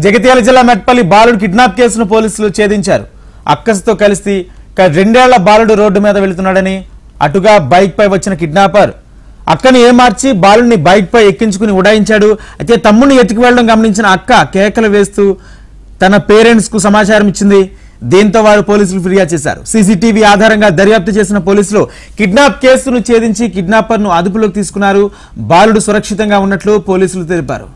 జగిత్యాల జిల్లా మెట్పల్లి బాలుడు కిడ్నాప్ కేసును పోలీసులు ఛేదించారు. అక్కస్తో కలిసి 2 ఏళ్ల బాలుడు రోడ్డు మీద వెళ్తున్నాడని అటుగా బైక్ పై వచ్చిన కిడ్నాపర్ అక్కని ఏమార్చి బాలుడిని బైక్ పై ఎక్కించుకుని ఉడాయించాడు. అయితే తమ్ముడిని ఎత్తుకు వెళ్లడం గమనించిన అక్క కేకలు వేస్తూ తన పేరెంట్స్ కు సమాచారం ఇచ్చింది. దీంతో వారు పోలీసులు ఫిర్యాదు చేశారు. సీసీటీవీ ఆధారంగా దర్యాప్తు చేసిన పోలీసులు కిడ్నాప్ కేసును ఛేదించి కిడ్నాపర్ ను అదుపులోకి తీసుకున్నారు. బాలుడు సురక్షితంగా ఉన్నట్లు పోలీసులు తెలిపారు.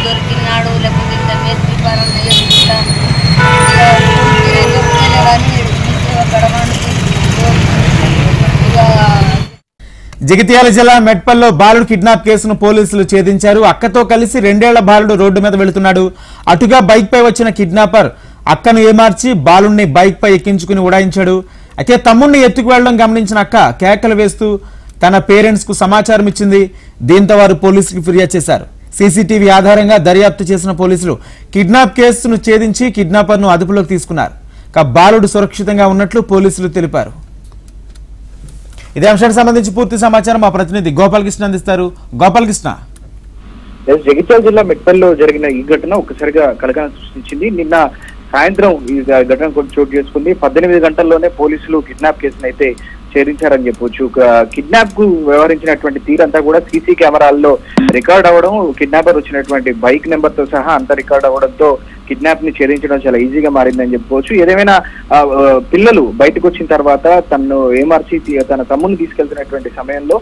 దొరికినాడు లేకపోతే జగిత్యాల జిల్లా మెట్పల్లో బాలుడు కిడ్నాప్ కేసును పోలీసులు ఛేదించారు. అక్కతో కలిసి 2 ఏళ్ల బాలుడు రోడ్డు మీద వెళుతున్నాడు. అటుగా బైక్ పై వచ్చిన కిడ్నాపర్ అక్కను ఏమార్చి బాలుడిని బైక్ పై ఎక్కించుకుని ఉడాయించాడు. అయితే తమ్ముడిని ఎత్తుకు వెళ్లడం గమనించిన అక్క కేకలు వేస్తూ తన పేరెంట్స్ కు సమాచారం ఇచ్చింది. దీంతో వారు పోలీసులకు ఫిర్యాదు చేశారు. సీసీటీవీ ఆధారంగా దర్యాప్తు చేసిన పోలీసులు కిడ్నాప్ కేసును ఛేదించి కిడ్నాపర్ ను అదుపులోకి తీసుకున్నారు. బాలుడు సురక్షితంగా ఉన్నట్లు పోలీసులు తెలిపారు. ఇదే అంశానికి సంబంధించి పూర్తి సమాచారం మా ప్రతినిధి గోపాలకృష్ణ అందిస్తారు. గోపాలకృష్ణ, జగిత్యాల జిల్లా మెట్పల్లో జరిగిన ఈ ఘటన ఒక్కసారిగా కలకలం సృష్టించింది. నిన్న సాయంత్రం ఈ ఘటన చోటు చేసుకుంది. 18 గంటల్లోనే పోలీసులు కిడ్నాప్ కేసును అయితే ఛేదించారని చెప్పొచ్చు. కిడ్నాప్ కు వ్యవహరించినటువంటి తీరంతా కూడా సీసీ కెమెరాల్లో రికార్డ్ అవ్వడం, కిడ్నాపర్ వచ్చినటువంటి బైక్ నెంబర్ తో సహా అంతా రికార్డ్ అవ్వడంతో కిడ్నాప్ ని ఛేదించడం చాలా ఈజీగా మారిందని చెప్పుకోవచ్చు. ఏదేమైనా పిల్లలు బయటకు వచ్చిన తర్వాత తనను ఏమార్చి తన తమ్ముడిని తీసుకెళ్తున్నటువంటి సమయంలో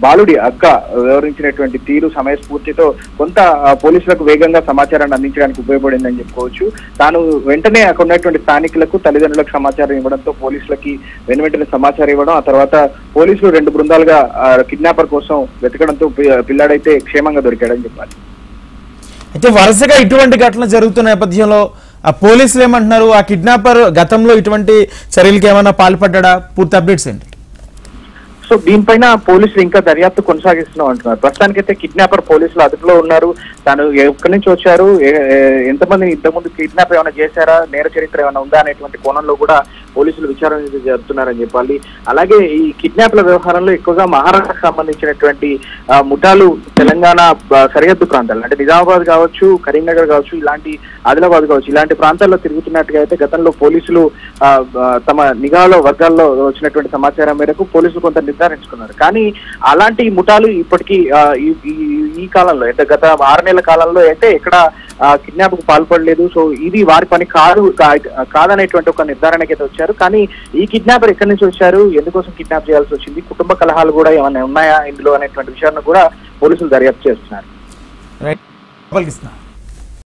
బాలుడి అక్క వ్యవహరించినటువంటి తీరు సమయస్ఫూర్తితో కొంత పోలీసులకు వేగంగా సమాచారాన్ని అందించడానికి ఉపయోగపడిందని చెప్పుకోవచ్చు. తాను వెంటనే అక్కడ ఉన్నటువంటి స్థానికులకు తల్లిదండ్రులకు సమాచారం ఇవ్వడంతో పోలీసులకి వెంటనే సమాచారం ఇవ్వడం, ఆ తర్వాత పోలీసులు 2 బృందాలుగా కిడ్నాపర్ కోసం వెతకడంతో పిల్లాడైతే క్షేమంగా దొరికాడని చెప్పాలి. అయితే వరుసగా ఇటువంటి ఘటనలు జరుగుతున్న నేపథ్యంలో పోలీసులు ఏమంటున్నారు? ఆ కిడ్నాపర్ గతంలో ఇటువంటి చర్యలకు ఏమైనా పాల్పడ్డా? పూర్తి అప్డేట్స్ ఏంటి? సో దీనిపైన పోలీసులు ఇంకా దర్యాప్తు కొనసాగిస్తున్నాం అంటున్నారు. ప్రస్తుతానికైతే కిడ్నాపర్ పోలీసులు అదుపులో ఉన్నారు. తాను ఎక్కడి నుంచి వచ్చారు, ఎంతమంది ఇంతకుముందు కిడ్నాప్ ఏమైనా చేశారా, నేర చరిత్ర ఏమైనా ఉందా అనేటువంటి కోణంలో కూడా పోలీసులు విచారణ జరుపుతున్నారని చెప్పాలి. అలాగే ఈ కిడ్నాప్ల వ్యవహారంలో ఎక్కువగా మహారాష్ట్రకు సంబంధించినటువంటి ముఠాలు తెలంగాణ సరిహద్దు ప్రాంతాలు అంటే నిజామాబాద్ కావచ్చు, కరీంనగర్ కావచ్చు, ఇలాంటి ఆదిలాబాద్ కావచ్చు, ఇలాంటి ప్రాంతాల్లో తిరుగుతున్నట్టుగా అయితే గతంలో పోలీసులు తమ నిఘాలో వర్గాల్లో వచ్చినటువంటి సమాచారం మేరకు పోలీసులు కొంత నిర్ధారించుకున్నారు. కానీ అలాంటి ముఠాలు ఇప్పటికీ ఈ కాలంలో అంటే గత 6 నెలల కాలంలో అయితే ఎక్కడ కిడ్నాప్ కు పాల్పడలేదు. సో ఇది వారి పని కాదనేటువంటి ఒక నిర్ధారణకైతే వచ్చారు. కానీ ఈ కిడ్నాపర్ ఎక్కడి నుంచి వచ్చారు, ఎందుకోసం కిడ్నాప్ చేయాల్సి వచ్చింది, కుటుంబ కలహాలు కూడా ఏమైనా ఉన్నాయా ఇందులో అనేటువంటి విషయాన్ని కూడా పోలీసులు దర్యాప్తు చేస్తున్నారు.